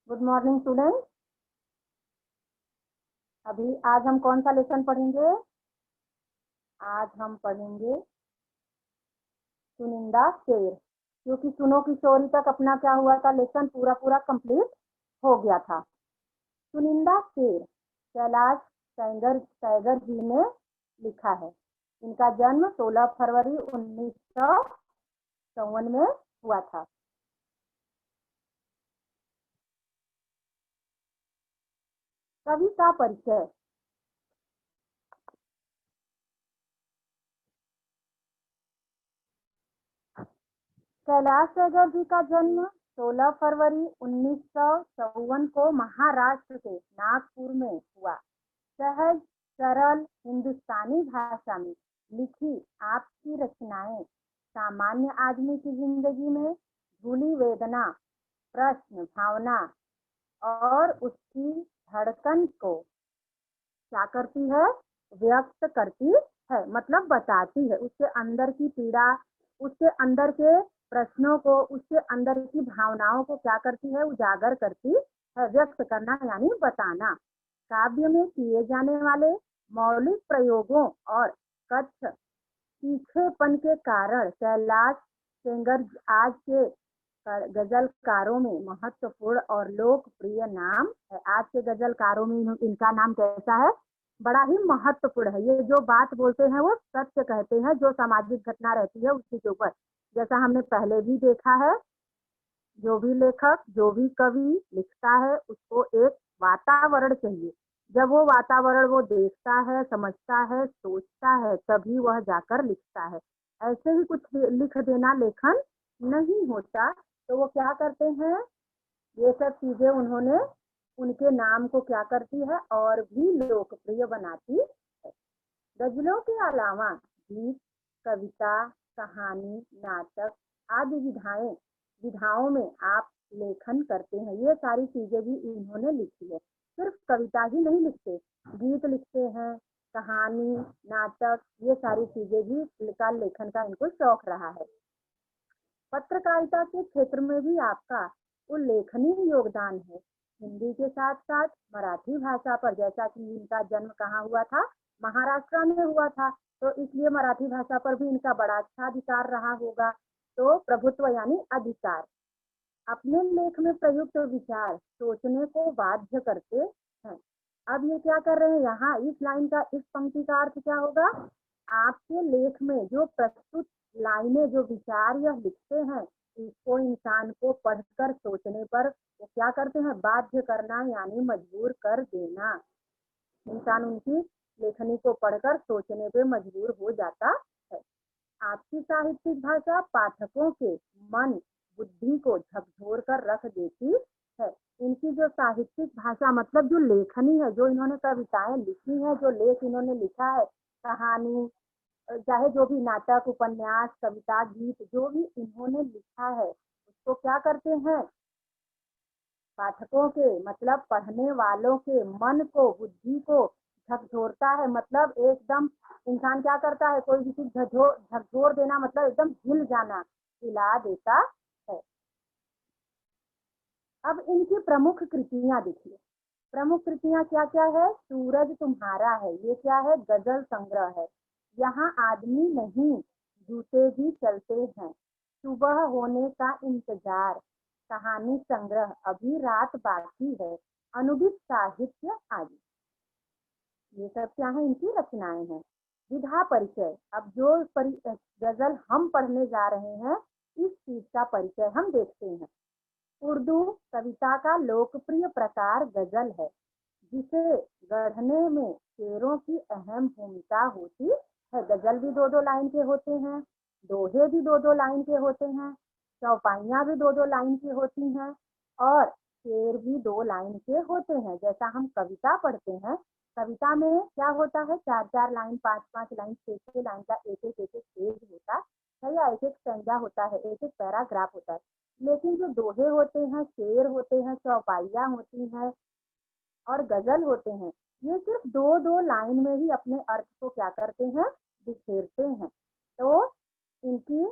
Good morning student. अभी आज हम कौन सा लेसन पढ़ेंगे? आज हम पढ़ेंगे चुनिंदा शेर। क्योंकि सुनो किशोरी तक अपना क्या हुआ था, लेसन पूरा पूरा कंप्लीट हो गया था। चुनिंदा शेर कैलाश सैगर जी ने लिखा है। इनका जन्म 16 फरवरी 1954 में हुआ था। कवि का परिचय। कैलाश सैगर जी का जन्म 16 फरवरी 1954 को महाराष्ट्र के नागपुर में हुआ। सहज सरल हिंदुस्तानी भाषा में लिखी आपकी रचनाएं सामान्य आदमी की जिंदगी में भूली वेदना, प्रश्न, भावना और उसकी धड़कन को क्या करती है, व्यक्त करती है, मतलब बताती है। उसके अंदर की पीड़ा, उसके अंदर के प्रश्नों को, उसके अंदर की भावनाओं को क्या करती है, उजागर करती है। व्यक्त करना यानी बताना। काव्य में किए जाने वाले मौलिक प्रयोगों और कच्छ तीखेपन के कारण कैलाश सेंगर आज के गजलकारों में महत्वपूर्ण और लोकप्रिय नाम है। आज के गजलकारों में इनका नाम कैसा है, बड़ा ही महत्वपूर्ण है। ये जो बात बोलते हैं वो सत्य कहते हैं, जो सामाजिक घटना रहती है उसके ऊपर। जैसा हमने पहले भी देखा है, जो भी लेखक, जो भी कवि लिखता है उसको एक वातावरण चाहिए। जब वो वातावरण वो देखता है, समझता है, सोचता है, तभी वह जाकर लिखता है। ऐसे ही कुछ लिख देना लेखन नहीं होता। तो वो क्या करते हैं, ये सब चीजें उन्होंने उनके नाम को क्या करती है और भी लोकप्रिय बनाती है। गजलों के अलावा गीत, कविता, कहानी, नाटक आदि विधाओं में आप लेखन करते हैं। ये सारी चीजें भी इन्होंने लिखी है। सिर्फ कविता ही नहीं लिखते, गीत लिखते हैं, कहानी, नाटक, ये सारी चीजें भी का लेखन का इनको शौक रहा है। पत्रकारिता के क्षेत्र में भी आपका उल्लेखनीय योगदान है। हिंदी के साथ साथ मराठी भाषा पर, जैसा कि इनका जन्म कहाँ हुआ था, महाराष्ट्र में हुआ था, तो इसलिए मराठी भाषा पर भी इनका बड़ा अच्छा अधिकार रहा होगा। तो प्रभुत्व यानी अधिकार। अपने लेख में प्रयुक्त विचार सोचने को बाध्य करते हैं। अब ये क्या कर रहे हैं, यहाँ इस लाइन का, इस पंक्ति का अर्थ क्या होगा, आपके लेख में जो प्रस्तुत लाइनें, जो विचार यह लिखते हैं, इसको इंसान को पढ़कर सोचने पर वो क्या करते हैं, बाध्य करना यानी मजबूर कर देना। इंसान उनकी लेखनी को पढ़कर सोचने पे मजबूर हो जाता है। आपकी साहित्यिक भाषा पाठकों के मन बुद्धि को झकझोर कर रख देती है। इनकी जो साहित्यिक भाषा मतलब जो लेखनी है, जो इन्होंने कविताएं लिखी है, जो लेख इन्होंने लिखा है, कहानी, चाहे जो भी नाटक, उपन्यास, कविता, गीत, जो भी इन्होंने लिखा है उसको क्या करते हैं, पाठकों के मतलब पढ़ने वालों के मन को, बुद्धि को झकझोरता है। मतलब एकदम इंसान क्या करता है, कोई भी चीज झकझोर देना मतलब एकदम हिल जाना, हिला देता है। अब इनकी प्रमुख कृतियां देखिए। प्रमुख कृतियां क्या क्या है, सूरज तुम्हारा है, ये क्या है, गजल संग्रह है। यहाँ आदमी नहीं जूते भी चलते हैं, सुबह होने का इंतजार, कहानी संग्रह, अभी रात बाकी है, अनुदित साहित्य आदि। ये सब क्या है, इनकी रचनाएं हैं। विधा परिचय। अब जो गजल हम पढ़ने जा रहे हैं, इस चीज का परिचय हम देखते हैं। उर्दू कविता का लोकप्रिय प्रकार गजल है, जिसे गढ़ने में शेरों की अहम भूमिका होती है। गजल भी दो दो लाइन के होते हैं, दोहे भी दो दो लाइन के होते हैं, चौपाइयाँ भी दो दो लाइन की होती हैं, और शेर भी दो लाइन के होते हैं। जैसा हम कविता पढ़ते हैं, कविता में क्या होता है, चार चार लाइन, पांच पांच लाइन, छह छह लाइन का एक एक पेज होता है, या एक एक संज्ञा होता है, एक एक पैराग्राफ होता है। लेकिन जो दोहे होते हैं, शेर होते हैं, चौपाइयाँ होती हैं और गजल होते हैं, ये सिर्फ दो दो लाइन में ही अपने अर्थ को क्या करते हैं, बिखेरते हैं। तो इनकी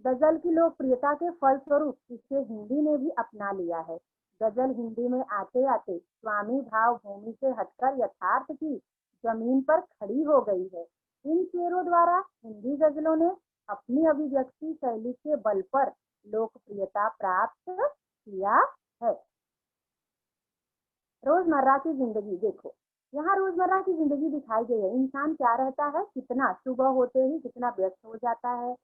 गजल की लोकप्रियता के फलस्वरूप इसे हिंदी ने भी अपना लिया है। गजल हिंदी में आते आते स्वामी भाव भूमि से हटकर यथार्थ की जमीन पर खड़ी हो गई है। इन शेरों द्वारा हिंदी गजलों ने अपनी अभिव्यक्ति शैली के बल पर लोकप्रियता प्राप्त किया है। रोजमर्रा की जिंदगी देखो, यहाँ रोजमर्रा की जिंदगी दिखाई गई है। इंसान क्या रहता है, कितना सुबह होते ही कितना व्यस्त हो जाता है।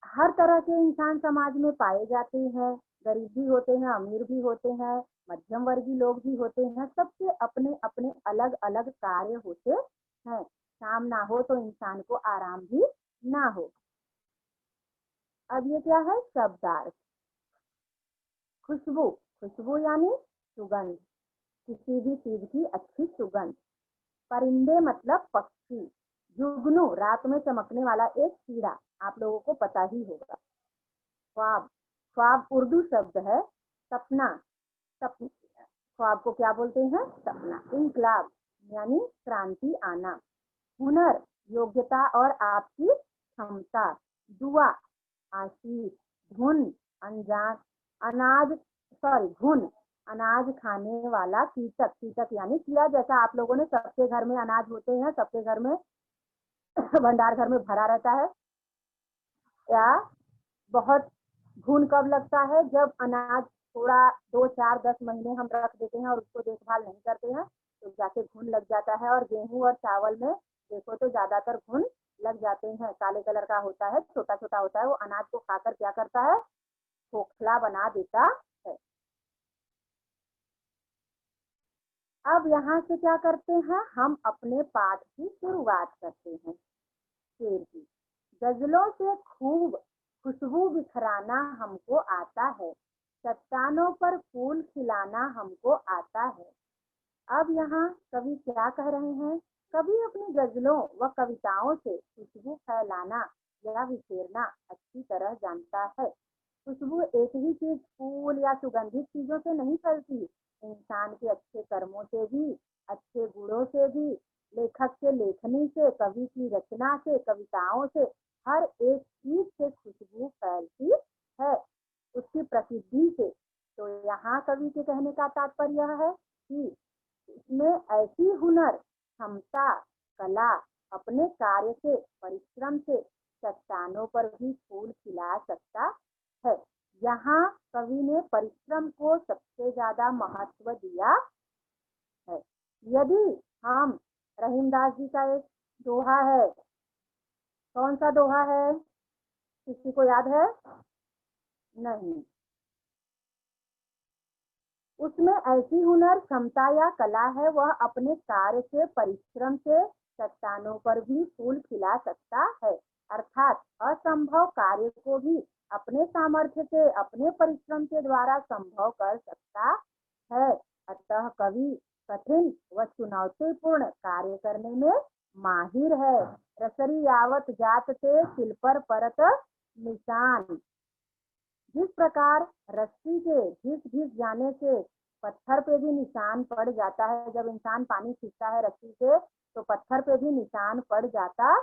हर तरह के इंसान समाज में पाए जाते हैं। गरीब भी होते हैं, अमीर भी होते हैं, मध्यम वर्गीय लोग भी होते हैं। सबके अपने अपने अलग अलग कार्य होते हैं। काम ना हो तो इंसान को आराम भी ना हो। अब ये क्या है, शब्दार्थ। खुशबू, खुशबू यानी सुगंध, किसी भी चीज की अच्छी सुगंध। परिंदे मतलब पक्षी। जुगनू रात में चमकने वाला एक कीड़ा, आप लोगों को पता ही होगा। ख्वाब, ख्वाब उर्दू शब्द है। सपना, ख्वाब को क्या बोलते हैं, सपना। इनकलाब यानी क्रांति आना। हुनर, योग्यता और आपकी क्षमता। दुआ, आशीष। धुन, अनजान, अनाज, घुन, अनाज खाने वाला कीटक। कीटक यानी कीड़ा। जैसा आप लोगों ने, सबके घर में अनाज होते हैं, सबके घर में भंडार घर में भरा रहता है। या बहुत घुन कब लगता है, जब अनाज थोड़ा 2 4 10 महीने हम रख देते हैं और उसको देखभाल नहीं करते हैं तो जाके घुन लग जाता है। और गेहूं और चावल में देखो तो ज्यादातर घुन लग जाते हैं। काले कलर का होता है, छोटा छोटा होता है। वो अनाज को खाकर क्या करता है, खोखला बना देता है। अब यहाँ से क्या करते हैं, हम अपने पाठ की शुरुआत करते हैं। शेर की, गजलों से खूब खुशबू बिखराना हमको आता है, चट्टानों पर फूल खिलाना हमको आता है। अब यहाँ कवि क्या कह रहे हैं, कवि अपनी गजलों व कविताओं से खुशबू फैलाना या विखेरना अच्छी तरह जानता है। खुशबू एक ही चीज, फूल या सुगंधित चीजों से नहीं फैलती। इंसान के अच्छे कर्मों से भी, अच्छे गुणों से भी, लेखक के लेखनी से, कवि की रचना से, कविताओं से, हर एक चीज से खुशबू फैलती है, उसकी प्रसिद्धि से। तो यहाँ कवि के कहने का तात्पर्य यह है कि इसमें ऐसी हुनर, क्षमता, कला, अपने कार्य से, परिश्रम से चट्टानों पर भी फूल खिला सकता है। यहाँ कवि ने परिश्रम को सबसे ज्यादा महत्व दिया है। यदि हम, रहीमदास जी का एक दोहा है, कौन सा दोहा है, किसी को याद है? नहीं। उसमें ऐसी हुनर, क्षमता या कला है, वह अपने कार्य से, परिश्रम से चट्टानों पर भी फूल खिला सकता है। अर्थात असंभव कार्य को भी अपने सामर्थ्य से, अपने परिश्रम के द्वारा संभव कर सकता है। अतः कवि कठिन व चुनौतीपूर्ण कार्य करने में माहिर है। रसरी यावत जात ते सिल पर परत निशान। जिस प्रकार रस्सी के घिस घिस जाने से पत्थर पे भी निशान पड़ जाता है, जब इंसान पानी खींचता है रस्सी से तो पत्थर पे भी निशान पड़ जाता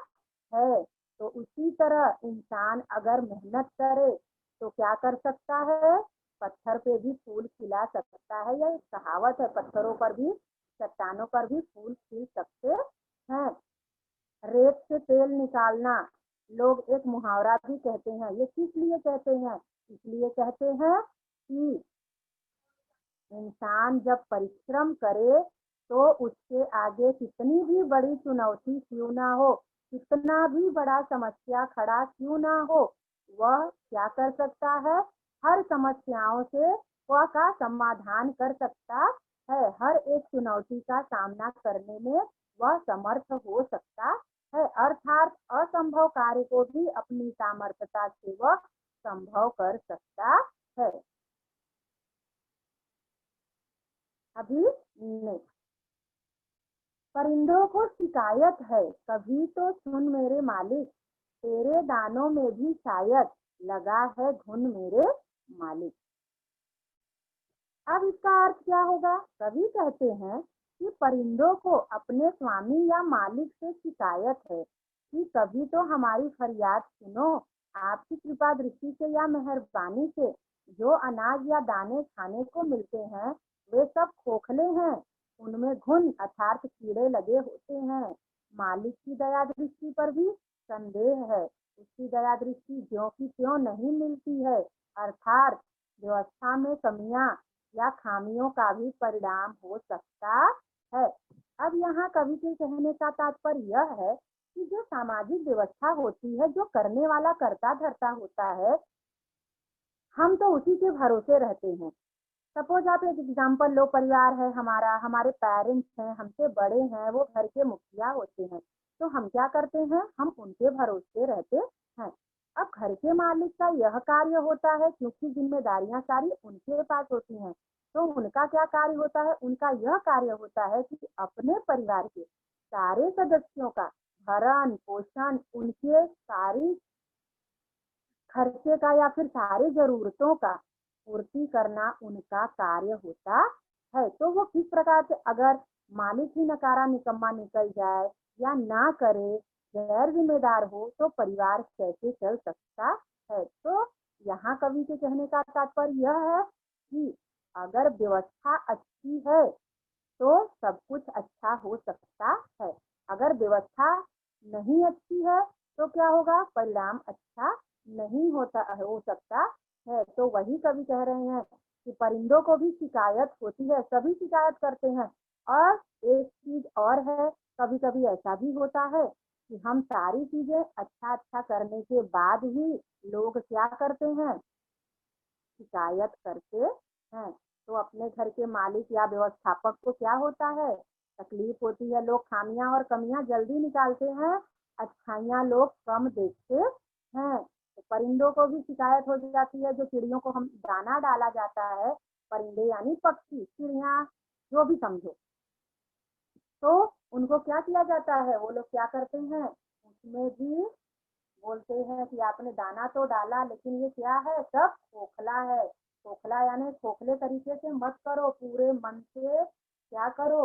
है। तो उसी तरह इंसान अगर मेहनत करे तो क्या कर सकता है, पत्थर पे भी फूल खिला सकता है। यह एक कहावत है, पत्थरों पर भी, चट्टानों पर भी फूल खिल सकते हैं। रेत से तेल निकालना लोग एक मुहावरा भी कहते हैं। ये किस लिए कहते हैं, इसलिए कहते हैं कि इंसान जब परिश्रम करे तो उसके आगे कितनी भी बड़ी चुनौती क्यों ना हो, कितना भी बड़ा समस्या खड़ा क्यों ना हो, वह क्या कर सकता है, हर समस्याओं से वह का समाधान कर सकता है। हर एक चुनौती का सामना करने में वह समर्थ हो सकता है। अर्थात असंभव कार्य को भी अपनी सामर्थ्यता से वह संभव कर सकता है। अभी नेक्स्ट, परिंदों को शिकायत है, कभी तो सुन मेरे मालिक, तेरे दानों में भी शायद लगा है घुन मेरे मालिक। अब इसका अर्थ क्या होगा, कवि कहते हैं कि परिंदों को अपने स्वामी या मालिक से शिकायत है कि कभी तो हमारी फरियाद सुनो, आपकी कृपा दृष्टि से या मेहरबानी से जो अनाज या दाने खाने को मिलते हैं वे सब खोखले हैं, उनमें घुन अर्थात कीड़े लगे होते हैं। मालिक की दया दृष्टि पर भी संदेह है, उसकी दया दृष्टि ज्यों की त्यों नहीं मिलती है, अर्थात व्यवस्था में कमियां या खामियों का भी परिणाम हो सकता है। अब यहाँ कवि के कहने का तात्पर्य यह है कि जो सामाजिक व्यवस्था होती है, जो करने वाला करता धरता होता है, हम तो उसी के भरोसे रहते हैं। सपोज आप एक एग्जाम्पल लो, परिवार है हमारा, हमारे पेरेंट्स हैं, हमसे बड़े हैं, वो घर के मुखिया होते हैं, तो हम क्या करते हैं, हम उनके भरोसे रहते हैं। अब घर के मालिक का यह कार्य होता है, क्योंकि जिम्मेदारियां सारी उनके पास होती हैं, तो उनका क्या कार्य होता है, उनका यह कार्य होता है कि अपने परिवार के सारे सदस्यों का भरण पोषण, उनके सारी खर्चे का या फिर सारी जरूरतों का पूर्ति करना उनका कार्य होता है। तो वो किस प्रकार से, अगर मालिक ही नकारा निकम्मा निकल जाए या ना करे, गैर जिम्मेदार हो, तो परिवार कैसे चल सकता है। तो यहाँ कवि के कहने का तात्पर्य यह है कि अगर व्यवस्था अच्छी है तो सब कुछ अच्छा हो सकता है, अगर व्यवस्था नहीं अच्छी है तो क्या होगा, परिणाम अच्छा नहीं होता हो सकता है। तो वही कवि कह रहे हैं कि परिंदों को भी शिकायत होती है, सभी शिकायत करते हैं। और एक चीज और है, कभी कभी ऐसा भी होता है कि हम सारी चीजें अच्छा अच्छा करने के बाद ही लोग क्या करते हैं, शिकायत करते हैं। तो अपने घर के मालिक या व्यवस्थापक को क्या होता है, तकलीफ होती है, लोग खामियां और कमियां जल्दी निकालते हैं, अच्छाइयां लोग कम देखते हैं। तो परिंदों को भी शिकायत हो जाती है, जो चिड़ियों को हम दाना डाला जाता है, परिंदे यानी पक्षी, चिड़िया जो भी समझो, तो उनको क्या किया जाता है, वो लोग क्या करते हैं, उसमें भी बोलते हैं कि आपने दाना तो डाला लेकिन ये क्या है, सब खोखला है। खोखला यानी खोखले तरीके से मत करो, पूरे मन से क्या करो,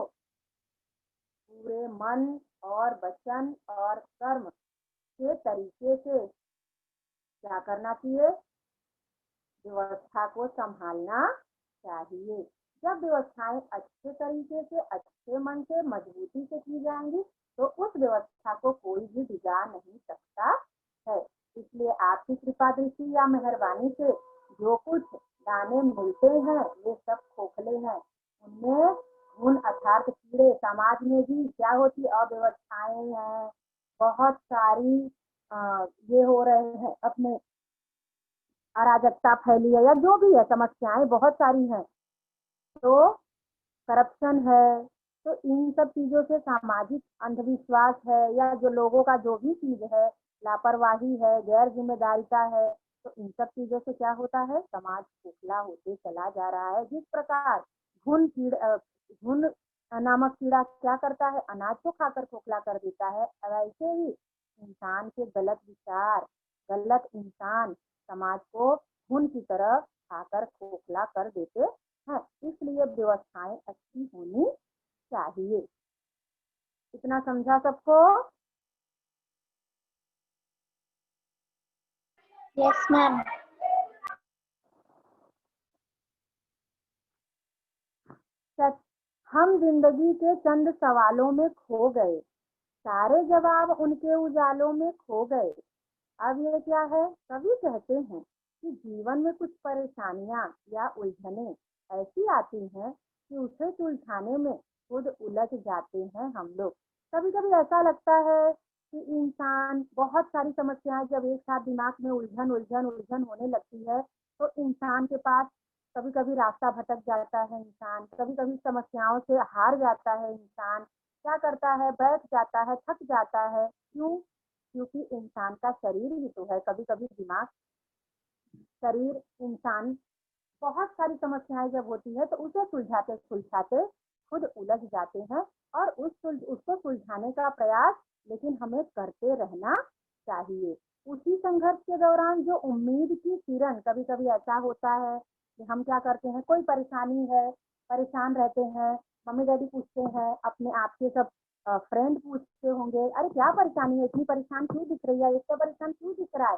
पूरे मन और वचन और कर्म के तरीके से क्या करना चाहिए, व्यवस्था को संभालना चाहिए। जब व्यवस्थाएं अच्छे तरीके से, अच्छे मन से, मजबूती से की जाएंगी तो उस व्यवस्था को कोई भी बिगाड़ नहीं सकता है। इसलिए आपकी कृपा दृष्टि या मेहरबानी से जो कुछ दाने मिलते हैं वे सब खोखले हैं, उनमें घुन अर्थात कीड़े, समाज में भी क्या होती अव्यवस्थाएं हैं, बहुत सारी ये हो रहे हैं, अपने अराजकता फैली है या जो भी है, समस्याएं बहुत सारी हैं, तो करप्शन है। तो इन सब चीजों से सामाजिक अंधविश्वास है या जो लोगों का जो भी चीज है, लापरवाही है, गैर जिम्मेदारिता है, तो इन सब चीजों से क्या होता है, समाज खोखला होते चला जा रहा है। जिस प्रकार घुन नामक कीड़ा क्या करता है, अनाज को खाकर खोखला कर देता है, वैसे ही इंसान के गलत विचार, गलत इंसान समाज को घुन की तरह खाकर खोखला कर देते हैं। इसलिए व्यवस्थाएं अच्छी होनी चाहिए। इतना समझा सबको? Yes ma'am. सच, हम जिंदगी के चंद सवालों में खो गए, सारे जवाब उनके उजालों में खो गए। अब ये क्या है, कवि कहते हैं कि जीवन में कुछ परेशानियां या उलझने ऐसी आती हैं कि उसे सुलझाने में खुद उलझ जाते हैं हम लोग। कभी कभी ऐसा लगता है कि इंसान, बहुत सारी समस्याएं जब एक साथ दिमाग में उलझन उलझन उलझन होने लगती है तो इंसान के पास कभी कभी रास्ता भटक जाता है, इंसान कभी कभी समस्याओं से हार जाता है, इंसान क्या करता है, बैठ जाता है, थक जाता है। क्यों? क्योंकि इंसान का शरीर ही तो है, कभी कभी दिमाग, शरीर, इंसान बहुत सारी समस्याएं जब होती है तो उसे सुलझाते सुलझाते खुद उलझ जाते हैं। और उसको सुलझाने का प्रयास लेकिन हमें करते रहना चाहिए। उसी संघर्ष के दौरान जो उम्मीद की किरण, कभी कभी ऐसा होता है कि हम क्या करते हैं, कोई परेशानी है, परेशान रहते हैं, मम्मी डैडी पूछते हैं, अपने आप के सब फ्रेंड पूछते होंगे, अरे क्या परेशानी है, इतनी परेशान क्यों दिख रही है, इतना परेशान क्यों दिख रहा है।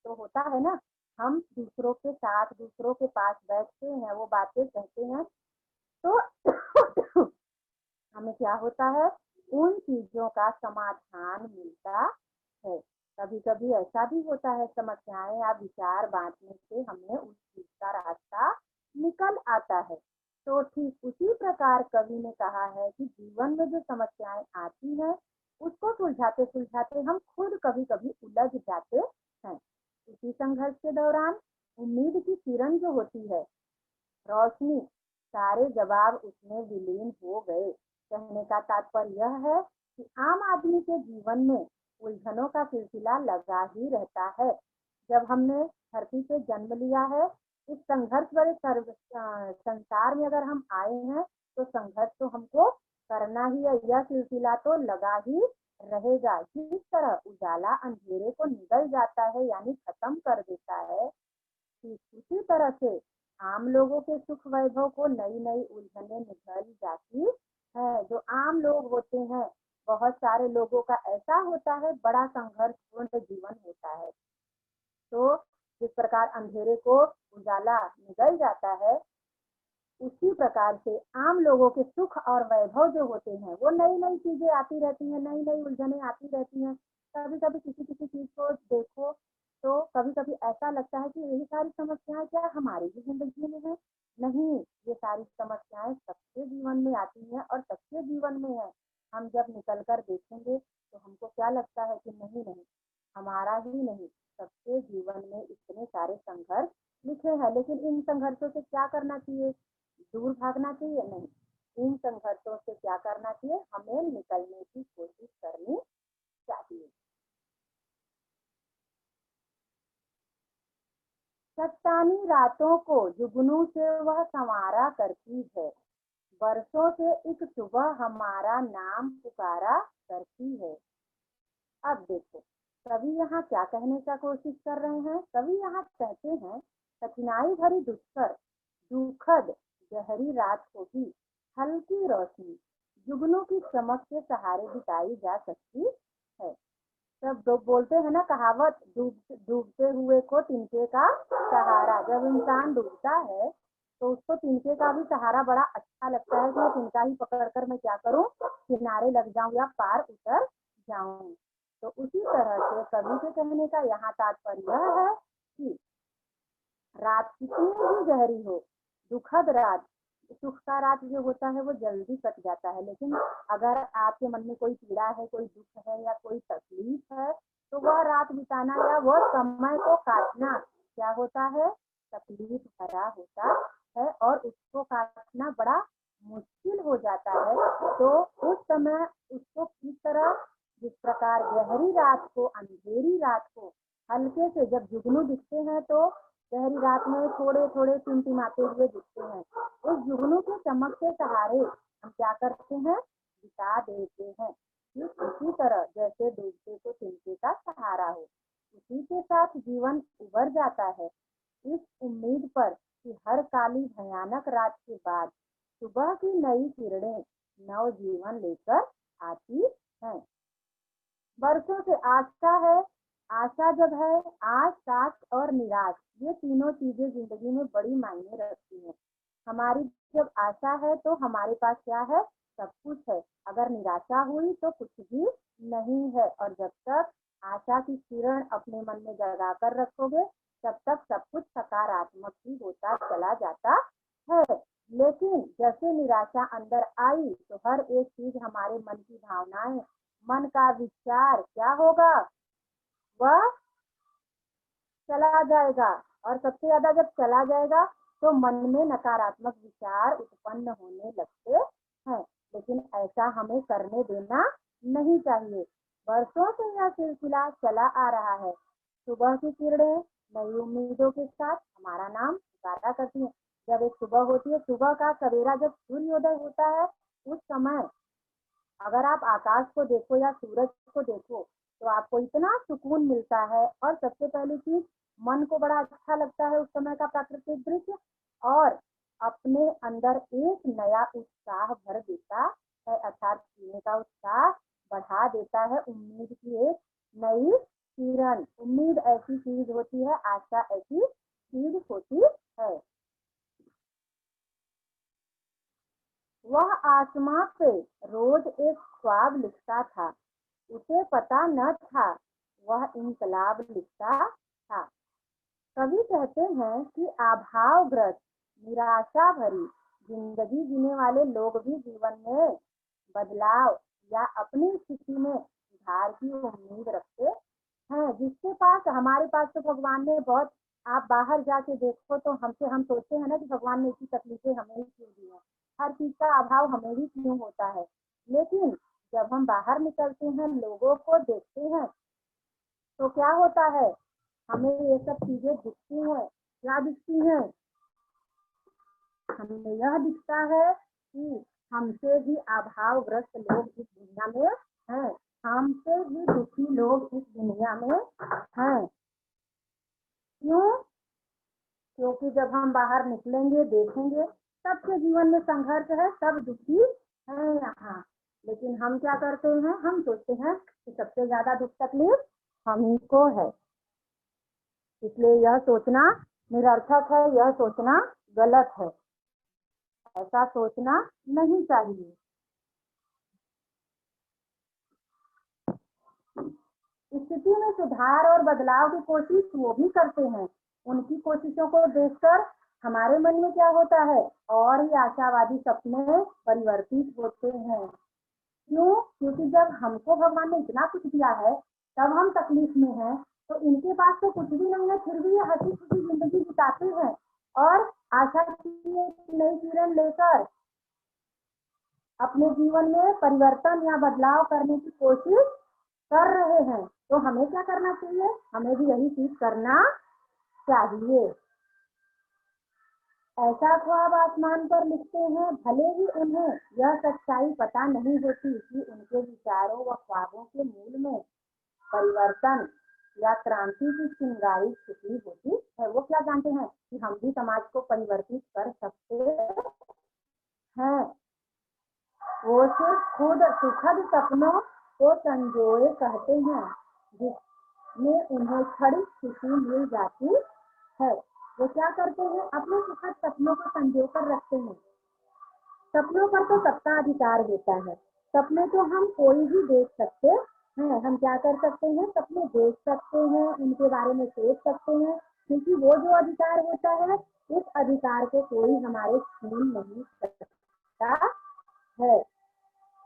तो होता है ना, हम दूसरों के साथ दूसरों के पास बैठते हैं, वो बातें कहते हैं, तो हमें क्या होता है, उन चीजों का समाधान मिलता है। कभी कभी ऐसा भी होता है, समस्याएं या विचार बांटने से हमें उस चीज का रास्ता निकल आता है। तो ठीक उसी प्रकार कवि ने कहा है कि जीवन में जो समस्याएं आती हैं, उसको सुलझाते सुलझाते हम खुद कभी कभी उलझ जाते हैं। इसी संघर्ष के दौरान उम्मीद की किरण जो होती है, रोशनी, सारे जवाब उसमें विलीन हो गए। कहने का तात्पर्य यह है कि आम आदमी के जीवन में उलझनों का सिलसिला लगा ही रहता है। जब हमने धरती पे जन्म लिया है, इस संघर्ष भरे संसार में अगर हम आए हैं, तो संघर्ष तो हमको करना ही है, यह सिलसिला तो लगा ही रहेगा। जिस तरह उजाला अंधेरे को निगल जाता है, यानी खत्म कर देता है, उसी तरह से आम लोगों के सुख वैभव को नई नई उलझने निकल जाती है। जो आम लोग होते हैं, बहुत सारे लोगों का ऐसा होता है, बड़ा संघर्षपूर्ण जीवन होता है। तो जिस प्रकार अंधेरे को उजाला निकल जाता है, उसी प्रकार से आम लोगों के सुख और वैभव जो होते हैं, वो नई नई चीजें आती रहती हैं, नई नई उलझने आती रहती हैं। कभी कभी किसी किसी चीज को देखो, तो कभी कभी ऐसा लगता है कि यही सारी समस्याएं क्या हमारी भी जिंदगी में है। नहीं, ये सारी समस्याएं सबके जीवन में आती हैं और सबके जीवन में है। हम जब निकल कर देखेंगे, तो हमको क्या लगता है कि नहीं नहीं, हमारा ही नहीं, सबके जीवन में इतने सारे संघर्ष लिखे हैं। लेकिन इन संघर्षों से क्या करना चाहिए, दूर भागना चाहिए? नहीं, इन संघर्षों से क्या करना चाहिए, हमें निकलने की कोशिश करनी चाहिए। चट्टानी रातों को जुगनू से वह संवारा करती है, बरसों से एक सुबह हमारा नाम पुकारा करती है। अब देखो, कवि यहाँ क्या कहने का कोशिश कर रहे हैं। कवि यहाँ कहते हैं, कठिनाई भरी दुष्कर दुखद गहरी रात को भी हल्की रोशनी जुगनू की चमक के सहारे बिताई जा सकती है। सब लोग बोलते हैं ना कहावत, डूबते हुए को तिनके का सहारा। जब इंसान डूबता है, तो उसको तिनके का भी सहारा बड़ा अच्छा लगता है कि मैं तिनका ही पकड़ कर मैं क्या करूं, किनारे लग जाऊं या पार उतर जाऊं। तो उसी तरह से कवि के कहने का यहाँ तात्पर्य यह है कि रात कितनी भी गहरी हो, दुखद रात, सुख का रात जो होता है वो जल्दी कट जाता है, लेकिन अगर आपके मन में कोई पीड़ा है, कोई दुख है या कोई तकलीफ है, तो वह रात बिताना या वह समय को काटना क्या होता है, तकलीफ भरा होता है और उसको काटना बड़ा मुश्किल हो जाता है। तो उस समय उसको किस तरह, जिस प्रकार गहरी रात को, अंधेरी रात को हल्के से जब जुगनू दिखते हैं, तो गहरी रात में थोड़े थोड़े टिमटिमाते हुए दिखते हैं, उस जुगनू के चमक के सहारे हम क्या करते हैं, बिता देते हैं। ठीक उसी तरह जैसे डूबते को तिनके का सहारा हो, उसी के साथ जीवन उबर जाता है, इस उम्मीद पर कि हर काली भयानक रात के बाद सुबह की नई किरणें नव जीवन लेकर आती हैं। बरसों से आशा है, आशा जब है, आश, सास और निराश, ये तीनों चीजें जिंदगी में बड़ी मायने रखती हैं। हमारी जब आशा है, तो हमारे पास क्या है, सब कुछ है। अगर निराशा हुई तो कुछ भी नहीं है। और जब तक आशा की किरण अपने मन में जगा कर रखोगे, तब तक सब कुछ सकारात्मक ही होता चला जाता है। लेकिन जैसे निराशा अंदर आई, तो हर एक चीज, हमारे मन की भावनाएं, मन का विचार क्या होगा, वह चला जाएगा। और सबसे ज्यादा जब चला जाएगा, तो मन में नकारात्मक विचार उत्पन्न होने लगते हैं। लेकिन ऐसा हमें करने देना नहीं चाहिए। वर्षों से यह सिलसिला चला आ रहा है। सुबह की किरणें नई उम्मीदों के साथ हमारा नाम पुकारा करती है। जब एक सुबह होती है, सुबह का सवेरा जब सूर्योदय होता है, उस समय अगर आप आकाश को देखो या सूरज को देखो, तो आपको इतना सुकून मिलता है। और सबसे पहली चीज, मन को बड़ा अच्छा लगता है उस समय का प्राकृतिक दृश्य, और अपने अंदर एक नया उत्साह भर देता है, अर्थात जीने का उत्साह बढ़ा देता है, उम्मीद की एक नई किरण, उम्मीद ऐसी चीज होती है, आशा ऐसी चीज होती है। वह आसमां पे रोज एक ख्वाब लिखता था, उसे पता न था वह इनकलाब लिखता था। कवि कहते हैं कि अभावग्रस्त, निराशा भरी जिंदगी जीने वाले लोग भी जीवन में बदलाव या अपनी स्थिति में सुधार की उम्मीद रखते हैं। जिसके पास, हमारे पास तो भगवान ने बहुत, आप बाहर जाके देखो तो हम सोचते हैं ना कि भगवान ने इतनी तकलीफें हमें ही क्यों दी है, हर चीज का अभाव हमें ही क्यों होता है। लेकिन जब हम बाहर निकलते हैं, लोगों को देखते हैं, तो क्या होता है, हमें ये सब चीजें दिखती हैं। क्या दिखती हैं? हमें यह दिखता है कि हमसे भी अभावग्रस्त लोग इस दुनिया में हैं, हमसे भी दुखी लोग इस दुनिया में हैं। क्यों? क्योंकि जब हम बाहर निकलेंगे, देखेंगे, सबके जीवन में संघर्ष है, सब दुखी हैं यहाँ। लेकिन हम क्या करते हैं, हम सोचते हैं कि सबसे ज्यादा दुख तकलीफ हम ही को है। इसलिए यह सोचना निरर्थक है, यह सोचना गलत है, ऐसा सोचना नहीं चाहिए। स्थिति में सुधार और बदलाव की कोशिश वो भी करते हैं। उनकी कोशिशों को देखकर हमारे मन में क्या होता है, और ही आशावादी सपने परिवर्तित होते हैं। क्यों? क्योंकि जब हमको भगवान ने इतना कुछ दिया है, तब हम तकलीफ में हैं, तो इनके पास तो कुछ भी नहीं है, फिर भी ये हंसी खुशी जिंदगी बिताते हैं और आशा की एक नई किरण लेकर अपने जीवन में परिवर्तन या बदलाव करने की कोशिश कर रहे हैं। तो हमें क्या करना चाहिए? हमें भी यही चीज करना चाहिए। ऐसा ख्वाब आसमान पर लिखते हैं, भले ही उन्हें यह सच्चाई पता नहीं होती कि उनके विचारों व ख्वाबों के मूल में परिवर्तन या क्रांति की चिंगारी छुपी होती है। वो क्या जानते हैं कि हम भी समाज को परिवर्तित कर सकते हैं। वो सिर्फ खुद सुखद सपनों को संजोए कहते हैं, जिसमें उन्हें क्षणिक खुशी मिल जाती है। वो क्या करते हैं? अपने सुखद सपनों को संजो कर रखते हैं। सपनों पर तो सबका अधिकार होता है, सपने तो हम कोई भी देख सकते हैं। हम क्या कर सकते हैं? सपने देख सकते हैं, उनके बारे में सोच सकते हैं, क्योंकि वो जो अधिकार होता है, उस अधिकार को कोई हमारे छीन नहीं सकता है।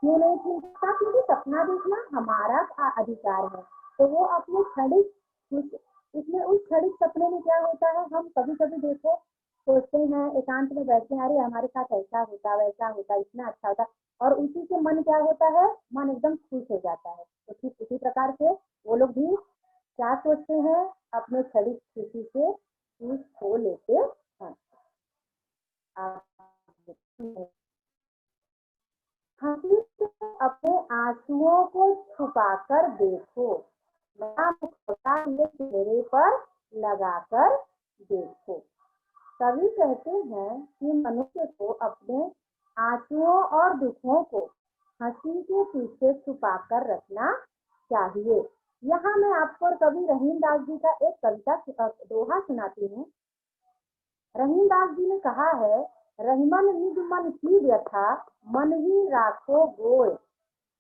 क्यों नहीं छीन सकता? क्योंकि सपना देखना हमारा अधिकार है। तो वो अपने क्षणिक, इसमें उस क्षणिक सपने में क्या होता है, हम कभी कभी देखो सोचते हैं, एकांत में बैठते हैं, अरे हमारे साथ ऐसा होता, वैसा होता, इतना अच्छा होता, और उसी से मन क्या होता है, मन एकदम खुश हो जाता है। तो ठीक उसी प्रकार से वो लोग भी क्या सोचते हैं, अपने क्षणिक खुशी से खुश हो लेते हैं। हंसी से अपने आंसुओं को छुपाकर देखो, नया मुस्कुरा ये चेहरे पर लगाकर देखो। कवि कहते हैं कि मनुष्य को अपने आंसुओं और दुखों को हंसी के पीछे छुपाकर रखना चाहिए। यहाँ मैं आपको कवि रहीमदास जी का एक कविता दोहा सुनाती हूँ। रहीमदास जी ने कहा है, रहीमन निज मन की व्यथा, मन ही राखो गोय,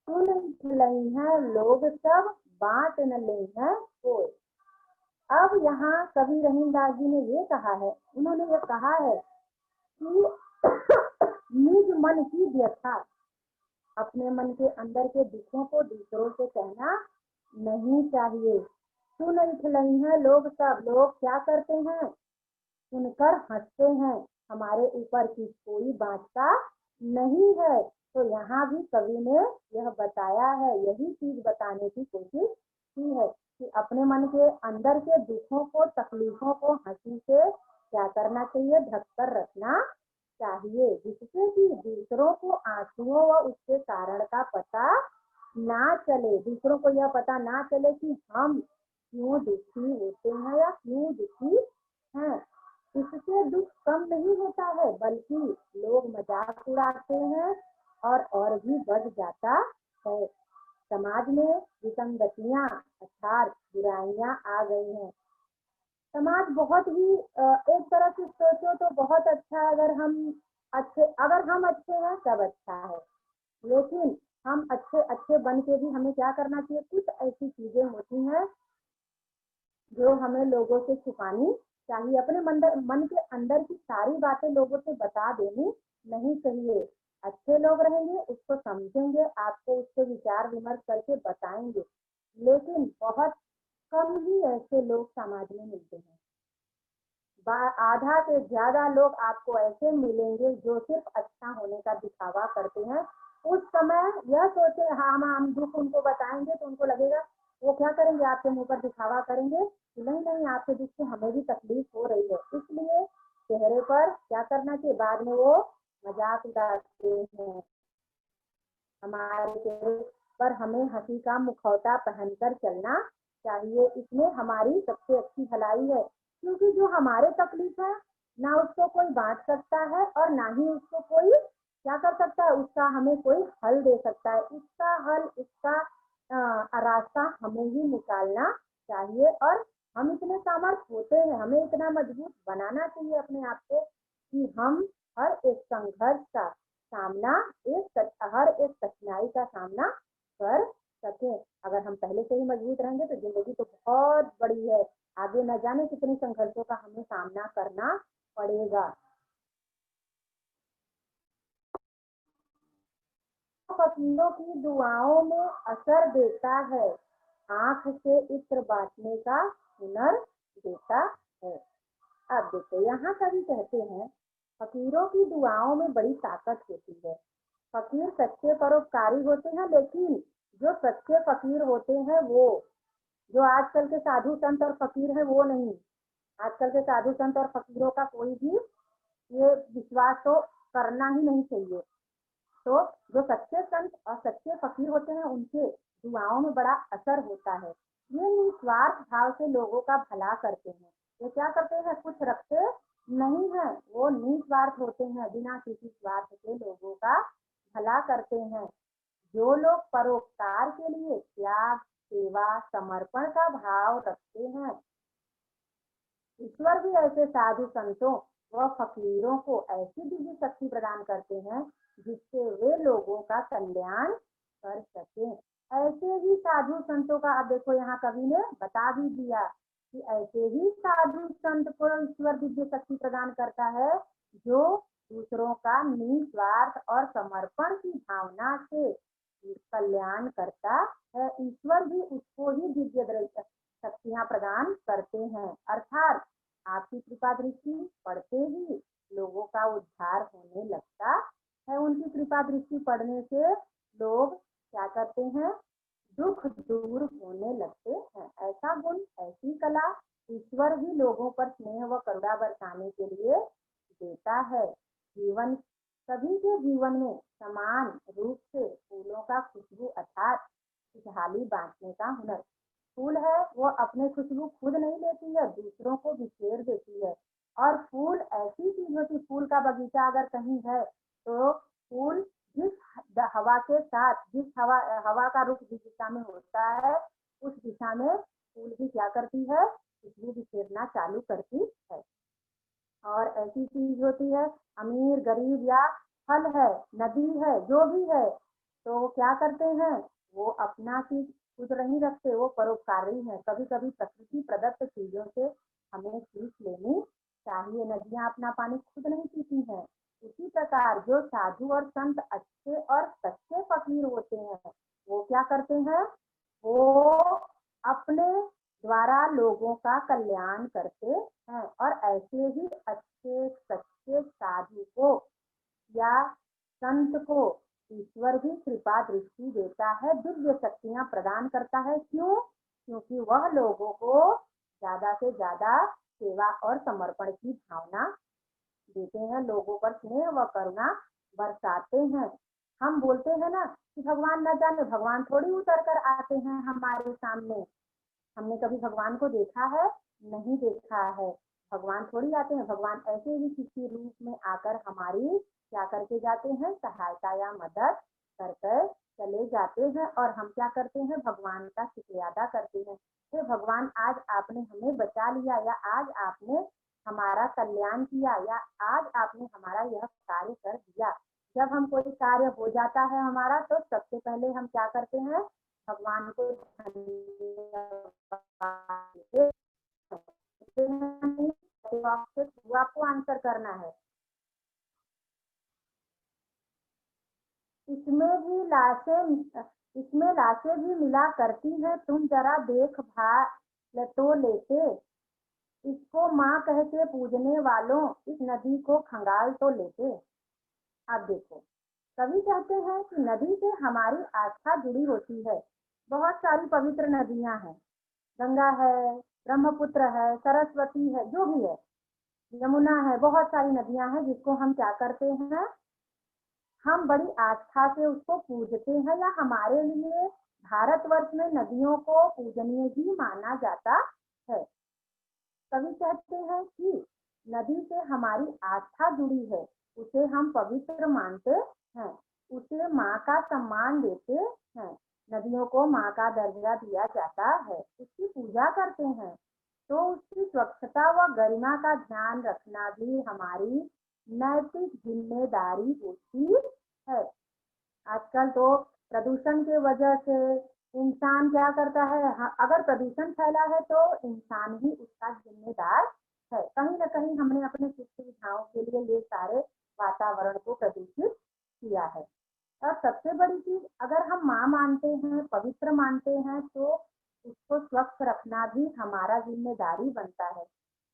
सुन लई है लोग सब, बांट न ले है कोई। अब यहाँ कवि रहीमदास जी ने ये कहा है, उन्होंने ये कहा है कि निज मन की व्यथा, अपने मन के अंदर के दुखों को दूसरों से कहना नहीं चाहिए। सुन लई है लोग सब, लोग क्या करते हैं, सुनकर हंसते हैं, हमारे ऊपर की कोई बांटता नहीं है। तो यहाँ भी कवि ने यह बताया है, यही चीज बताने की कोशिश की है कि अपने मन के अंदर के दुखों को, तकलीफों को हंसी से क्या करना चाहिए, ढककर रखना चाहिए, जिससे कि दूसरों को आंसुओं व उसके कारण का पता ना चले, दूसरों को यह पता ना चले कि हम क्यों दुखी होते हैं या क्यों दुखी हैं। इससे दुख कम नहीं होता है, बल्कि लोग मजाक उड़ाते हैं और भी बढ़ जाता है। समाज में विसंगतियां अर्थात बुराइयां आ गई हैं। समाज बहुत ही एक तरह से सोचो तो बहुत अच्छा है। अगर हम अच्छे हैं तब अच्छा है, लेकिन हम अच्छे अच्छे बन के भी हमें क्या करना चाहिए, कुछ ऐसी चीजें होती हैं जो हमें लोगों से छुपानी चाहिए। अपने मन के अंदर की सारी बातें लोगों से बता देनी नहीं चाहिए। अच्छे लोग रहेंगे, उसको समझेंगे, आपको उससे विचार विमर्श करके बताएंगे, लेकिन बहुत कम ही ऐसे लोग समाज में मिलते हैं। आधा से ज्यादा लोग आपको ऐसे मिलेंगे जो सिर्फ अच्छा होने का दिखावा करते हैं। उस समय यह सोचे हाँ हम दुख उनको बताएंगे तो उनको लगेगा वो क्या करेंगे, आपके मुंह पर दिखावा करेंगे कि नहीं नहीं आपके दुख से हमें भी तकलीफ हो रही है। इसलिए चेहरे पर क्या करना चाहिए, बाद में वो मजाक उड़ाते हैं। हमारे चेहरे पर हमें हंसी का मुखौटा पहनकर चलना चाहिए। इसमें हमारी सबसे अच्छी भलाई है, क्योंकि जो हमारे तकलीफ है ना उसको कोई बांट सकता है और ना ही उसको कोई क्या कर सकता है, उसका हमें कोई हल दे सकता है। उसका हल, उसका रास्ता हमें ही निकालना चाहिए। और हम इतने सामर्थ होते हैं, हमें इतना मजबूत बनाना चाहिए अपने आप को कि हम हर एक संघर्ष का सामना, हर एक कठिनाई का सामना कर सके। अगर हम पहले से ही मजबूत रहेंगे तो जिंदगी तो बहुत बड़ी है, आगे न जाने कितने संघर्षों का हमें सामना करना पड़ेगा। फकीरों की दुआओं में असर देता है, आंख से इत्र बांटने का हुनर देता है। अब देखो यहाँ कवि कहते हैं फकीरों की दुआओं में बड़ी ताकत होती है। फकीर सच्चे परोपकारी होते हैं, लेकिन जो सच्चे फकीर होते हैं वो, जो आजकल के साधु संत और फकीर है वो नहीं। आजकल के साधु संत और फकीरों का कोई भी ये विश्वास तो करना ही नहीं चाहिए। तो जो सच्चे संत और सच्चे फकीर होते हैं उनके दुआओं में बड़ा असर होता है। ये निस्वार्थ भाव से लोगों का भला करते हैं। ये क्या करते हैं, कुछ रखते नहीं है, वो निस्वार्थ होते हैं, बिना किसी स्वार्थ के लोगों का भला करते हैं। जो लोग परोपकार के लिए त्याग, सेवा, समर्पण का भाव रखते हैं, ईश्वर भी ऐसे साधु संतों व फकीरों को ऐसी दिव्य शक्ति प्रदान करते हैं जिससे वे लोगों का कल्याण कर सके। ऐसे ही साधु संतों का, अब देखो यहाँ कवि ने बता भी दिया कि ऐसे ही साधु संत को ईश्वर दिव्य शक्ति प्रदान करता है जो दूसरों का निस्वार्थ और समर्पण की भावना से कल्याण करता है। ईश्वर भी उसको ही दिव्य शक्तियां प्रदान करते हैं। अर्थात आपकी कृपा दृष्टि पड़ते ही लोगों का उद्धार होने लगता है। उनकी कृपा दृष्टि पड़ने से लोग क्या करते हैं, दुख दूर होने लगते हैं। ऐसा गुण, ऐसी कला ईश्वर ही लोगों पर स्नेह व करुणा बरसाने के लिए देता है। जीवन, सभी के जीवन में समान रूप से फूलों का खुशबू अर्थात खुशहाली बांटने का हुनर। फूल है वो अपने खुशबू खुद नहीं लेती है, दूसरों को बिखेर देती है। और फूल ऐसी चीज होती, फूल का बगीचा अगर कहीं है तो फूल जिस हवा के साथ, जिस हवा का रुख जिस दिशा में होता है उस दिशा में फूल भी क्या करती है, खुशबू बिखेरना चालू करती है। और ऐसी चीज होती है, अमीर गरीब या फल है, नदी है, जो भी है, तो वो क्या करते हैं, वो अपना चीज खुद नहीं रखते, वो परोपकारी है। कभी कभी प्रकृति प्रदत्त चीजों से हमें सीख लेनी चाहिए। नदियां अपना पानी खुद नहीं पीती हैं। उसी प्रकार जो साधु और संत अच्छे और सच्चे फकीर होते हैं वो क्या करते हैं, वो अपने द्वारा लोगों का कल्याण करते हैं। और ऐसे ही अच्छे सच्चे साधु को या संत को ईश्वर भी कृपा दृष्टि देता है, दिव्य शक्तियां प्रदान करता है। क्यों? क्योंकि वह लोगों को ज्यादा से ज्यादा सेवा और समर्पण की भावना देते हैं, लोगों पर स्नेह व करुणा बरसाते हैं। हम बोलते हैं ना कि भगवान न जाने, भगवान थोड़ी उतर कर आते हैं हमारे सामने। हमने कभी भगवान को देखा है? नहीं देखा है। भगवान थोड़ी आते हैं, भगवान ऐसे ही किसी रूप में आकर हमारी क्या करके जाते हैं, सहायता या मदद करके चले जाते हैं और हम क्या करते हैं, भगवान का शुक्रिया अदा करते हैं। हे भगवान, आज आपने हमें बचा लिया, या आज आपने हमारा कल्याण किया, या आज आपने हमारा यह कार्य कर दिया। जब हम कोई कार्य हो जाता है हमारा, तो सबसे पहले हम क्या करते हैं, भगवान को आपको आंसर करना है। इसमें भी लाशें इसमें लाशें भी मिला करती हैं, तुम जरा देख भाल तो लेते। इसको माँ कह के पूजने वालों, इस नदी को खंगाल तो लेते। अब देखो, कवि कहते हैं कि नदी से हमारी आस्था जुड़ी होती है। बहुत सारी पवित्र नदियां हैं, गंगा है, ब्रह्मपुत्र है, सरस्वती है, जो भी है, यमुना है, बहुत सारी नदियां हैं जिसको हम क्या करते हैं, हम बड़ी आस्था से उसको पूजते हैं, या हमारे लिए भारतवर्ष में नदियों को पूजनीय ही माना जाता है। कवि कहते हैं कि नदी से हमारी आस्था जुड़ी है, उसे हम पवित्र मानते हैं, उसे माँ का सम्मान देते हैं। नदियों को माँ का दर्जा दिया जाता है, उसकी पूजा करते हैं। तो उसकी स्वच्छता व गरिमा का ध्यान रखना भी हमारी नैतिक जिम्मेदारी होती है। आजकल तो प्रदूषण की वजह से इंसान क्या करता है, अगर प्रदूषण फैला है तो इंसान ही उसका जिम्मेदार है। कहीं ना कहीं हमने अपने सुख सुविधाओं के लिए ये सारे वातावरण को प्रदूषित किया है। और सबसे बड़ी चीज, अगर हम माँ मानते हैं, पवित्र मानते हैं, तो उसको स्वच्छ रखना भी हमारा जिम्मेदारी बनता है।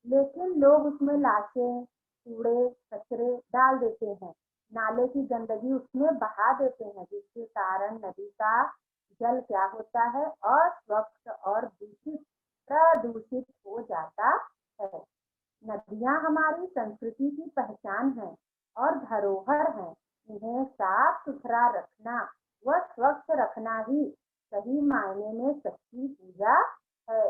लेकिन लोग उसमें लाशें, कूड़े कचरे डाल देते हैं, नाले की गंदगी उसमें बहा देते हैं, जिसके कारण नदी का जल क्या होता है, अस्वच्छ और दूषित, प्रदूषित हो जाता है। नदियां हमारी संस्कृति की पहचान है और धरोहर है। इन्हें साफ सुथरा रखना व स्वच्छ रखना ही सही मायने में सच्ची पूजा है।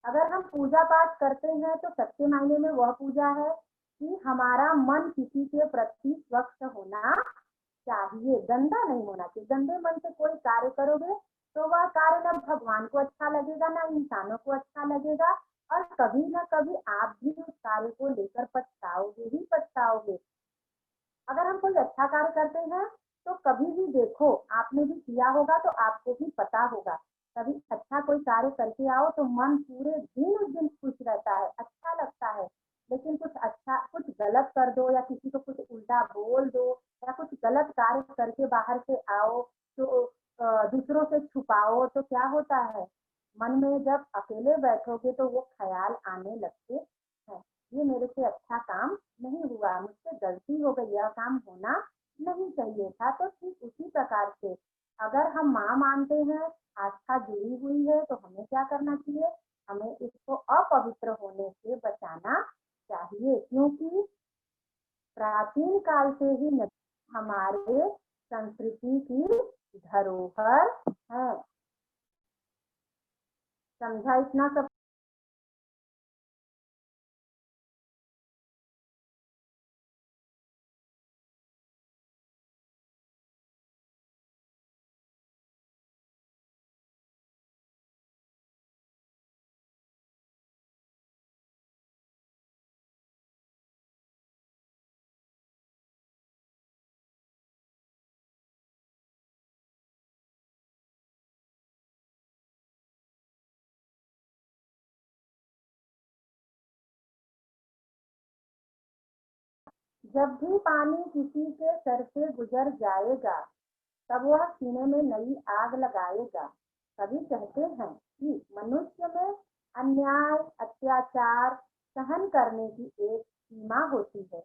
अगर हम पूजा पाठ करते हैं तो सच्चे मायने में वह पूजा है कि हमारा मन किसी के प्रति स्वच्छ होना चाहिए, गंदा नहीं होना चाहिए। गंदे मन से कोई कार्य करोगे तो वह कार्य न भगवान को अच्छा लगेगा, ना इंसानों को अच्छा लगेगा, और कभी ना कभी आप भी उस कार्य को लेकर पछताओगे ही पछताओगे। अगर हम कोई अच्छा कार्य करते हैं तो कभी भी देखो, आपने भी किया होगा तो आपको भी पता होगा, कभी अच्छा कोई कार्य करके आओ तो मन पूरे दिन उस दिन खुश रहता है, अच्छा लगता है। लेकिन कुछ गलत कर दो, या किसी को कुछ उल्टा बोल दो, या कुछ गलत कार्य करके बाहर से आओ तो दूसरों से छुपाओ, तो क्या होता है, मन में जब अकेले बैठोगे तो वो ख्याल आने लगते हैं, ये मेरे से अच्छा काम नहीं हुआ, मुझसे गलती हो गई, यह काम होना नहीं चाहिए था। तो ठीक उसी प्रकार से अगर हम माँ मानते हैं, आस्था जुड़ी हुई है, तो हमें क्या करना चाहिए, हमें इसको अपवित्र होने से बचाना चाहिए, क्योंकि प्राचीन काल से ही नदी हमारे संस्कृति की धरोहर है। समझा इतना सब? जब भी पानी किसी के सर से गुजर जाएगा, तब वह सीने में नई आग लगाएगा। कवि कहते हैं कि मनुष्य में अन्याय, अत्याचार सहन करने की एक सीमा होती है।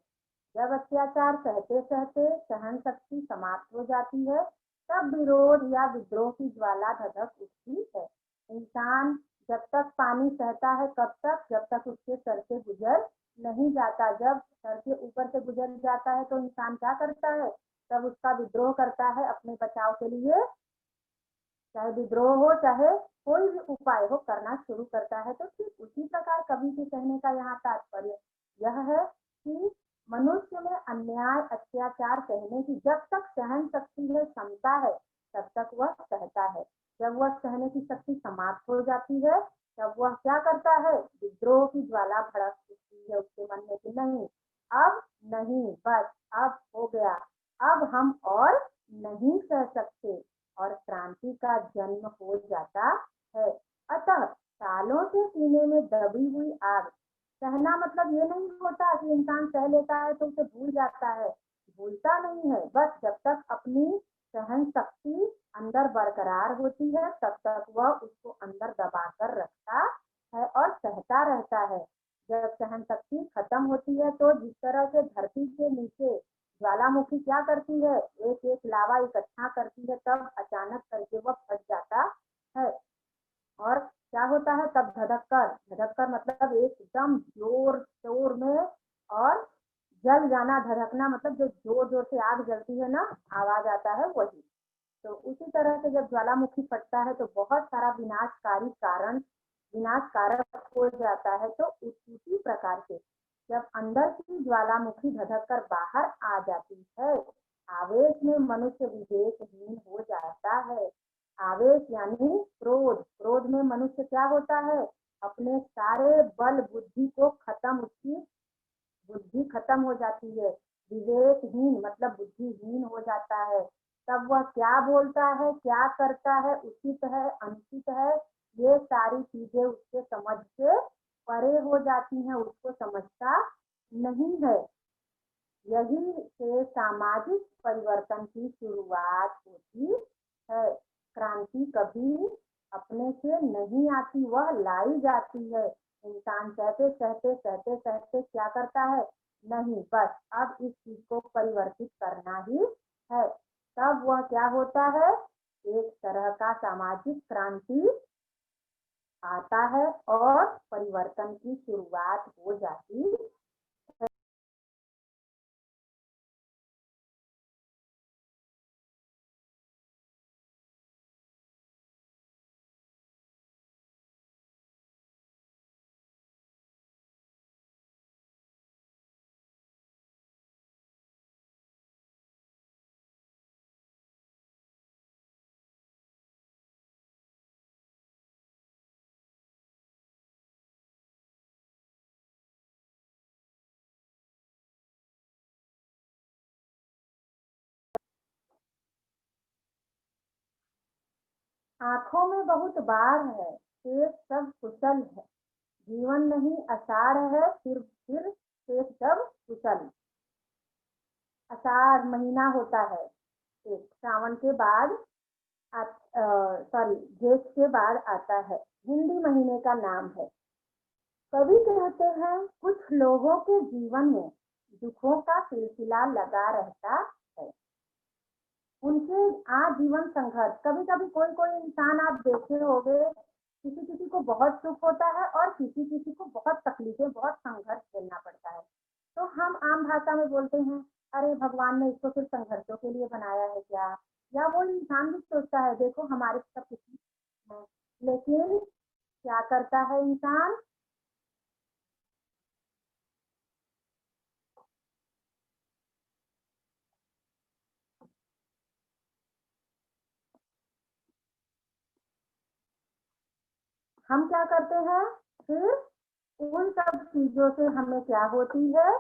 जब अत्याचार सहते सहते सहन शक्ति समाप्त हो जाती है, तब विरोध या विद्रोह की ज्वाला धधक उठती है। इंसान जब तक पानी सहता है, कब तक, जब तक उसके सर से गुजर नहीं जाता। जब सर के ऊपर से गुजर जाता है तो इंसान क्या करता है, तब उसका विद्रोह करता है अपने बचाव के लिए, चाहे विद्रोह हो चाहे कोई भी उपाय हो, करना शुरू करता है। तो ठीक उसी प्रकार कवि के कहने का यहाँ तात्पर्य यह है कि मनुष्य में अन्याय, अत्याचार सहने की जब तक सहन शक्ति है, क्षमता है, तब तक वह सहता है। जब वह सहने की शक्ति समाप्त हो जाती है तब वह क्या करता है, विद्रोह की ज्वाला भड़क उठती है उसके मन में कि नहीं, अब नहीं, बस अब हो गया, अब हम और नहीं सह सकते, और क्रांति का जन्म हो जाता है। अतः सालों से सीने में दबी हुई आग, सहना मतलब ये नहीं होता कि इंसान सह लेता है तो उसे भूल जाता है, भूलता नहीं है, बस जब तक अपनी सहन शक्ति अंदर बरकरार होती है तब तक वह उसको अंदर दबा कर रखता है और सहता रहता है। जब सहन शक्ति खत्म होती है तो जिस तरह से धरती के नीचे ज्वालामुखी क्या करती है, एक एक लावा इकट्ठा करती है, तब अचानक करके वह फट जाता है। और क्या होता है तब, धधक कर मतलब एकदम जोर शोर में, और जल जाना, धधकना मतलब जो जोर जोर से आग जलती है ना, आवाज आता है वही। तो उसी तरह से जब ज्वालामुखी फटता है तो बहुत सारा विनाशकारी कारण, विनाश कारक हो जाता है। तो उसी प्रकार से जब अंदर की ज्वालामुखी धधक कर बाहर आ जाती है, आवेश में मनुष्य विवेकहीन हो जाता है। आवेश यानी क्रोध, क्रोध में मनुष्य क्या होता है, अपने सारे बल बुद्धि को खत्म, उसकी बुद्धि खत्म हो जाती है। विवेकहीन मतलब बुद्धिहीन हो जाता है। तब वह क्या बोलता है, क्या करता है, उचित है अनुचित है, ये सारी चीजें उसके समझ से परे हो जाती हैं, उसको समझता नहीं है। यही से सामाजिक परिवर्तन की शुरुआत होती है। क्रांति कभी अपने से नहीं आती, वह लाई जाती है। इंसान सहते सहते सहते सहते क्या करता है, नहीं बस अब इस चीज को परिवर्तित करना ही है। तब वह क्या होता है, एक तरह का सामाजिक क्रांति आता है और परिवर्तन की शुरुआत हो जाती है। आंखों में बहुत बार है, शेष सब कुशल है, जीवन नहीं असार है, फिर शेष सब कुशल। अषाढ़ महीना होता है, एक सावन के बाद, सॉरी जेठ के बाद आता है, हिंदी महीने का नाम है। कवि कहते हैं कुछ लोगों के जीवन में दुखों का सिलसिला लगा रहता है, उनके आजीवन संघर्ष। कभी कभी कोई कोई इंसान आप देखे होंगे, किसी किसी को बहुत सुख होता है और किसी किसी को बहुत तकलीफें, बहुत संघर्ष झेलना पड़ता है। तो हम आम भाषा में बोलते हैं, अरे भगवान ने इसको सिर्फ संघर्षों के लिए बनाया है क्या, या वो इंसान भी सोचता है देखो हमारे सब कुछ है, लेकिन क्या करता है इंसान, हम क्या करते हैं, फिर उन सब चीजों से हमें क्या होती है,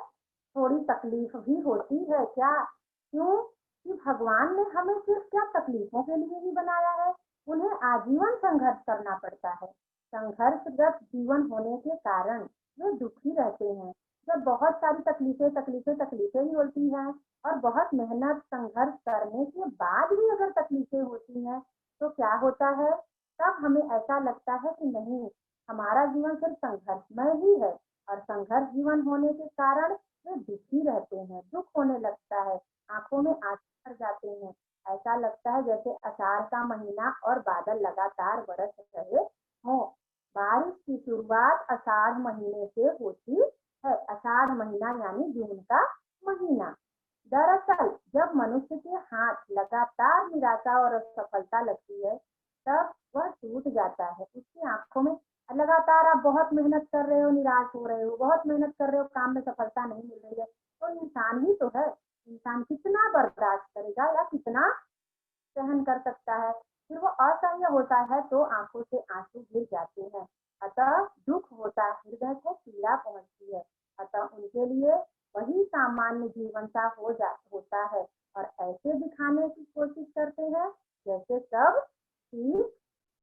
थोड़ी तकलीफ भी होती है। क्या, क्यों कि भगवान ने हमें सिर्फ क्या तकलीफों के लिए ही बनाया है, उन्हें आजीवन संघर्ष करना पड़ता है। संघर्षगत जीवन होने के कारण वे दुखी रहते हैं। जब बहुत सारी तकलीफें तकलीफें तकलीफें ही होती हैं और बहुत मेहनत संघर्ष करने के बाद भी अगर तकलीफें होती हैं तो क्या होता है, तब हमें ऐसा लगता है कि नहीं, हमारा जीवन सिर्फ संघर्षमय ही है, और संघर्ष जीवन होने के कारण वे दुखी रहते हैं, दुख होने लगता है, आंखों में आंसू भर जाते हैं। ऐसा लगता है जैसे अषाढ़ का महीना और बादल लगातार बरस रहे हों। बारिश की शुरुआत अषाढ़ महीने से होती है, अषाढ़ महीना यानी जून का महीना। दरअसल जब मनुष्य के हाथ लगातार निराशा और असफलता लगती है तब वह टूट जाता है। उसकी आंखों में लगातार आप बहुत मेहनत कर रहे हो, निराश हो रहे हो, बहुत मेहनत कर रहे हो, काम में सफलता नहीं मिल रही है, तो इंसान ही तो है, इंसान कितना बर्दाश्त करेगा या कितना सहन कर सकता है। फिर वो असह्य होता है तो आंखों से आंसू गिर जाते हैं। अतः दुख होता है, हृदय को पीड़ा पहुंचती है। अतः उनके लिए वही सामान्य जीवन सा होता है और ऐसे दिखाने की कोशिश करते हैं जैसे सब ठीक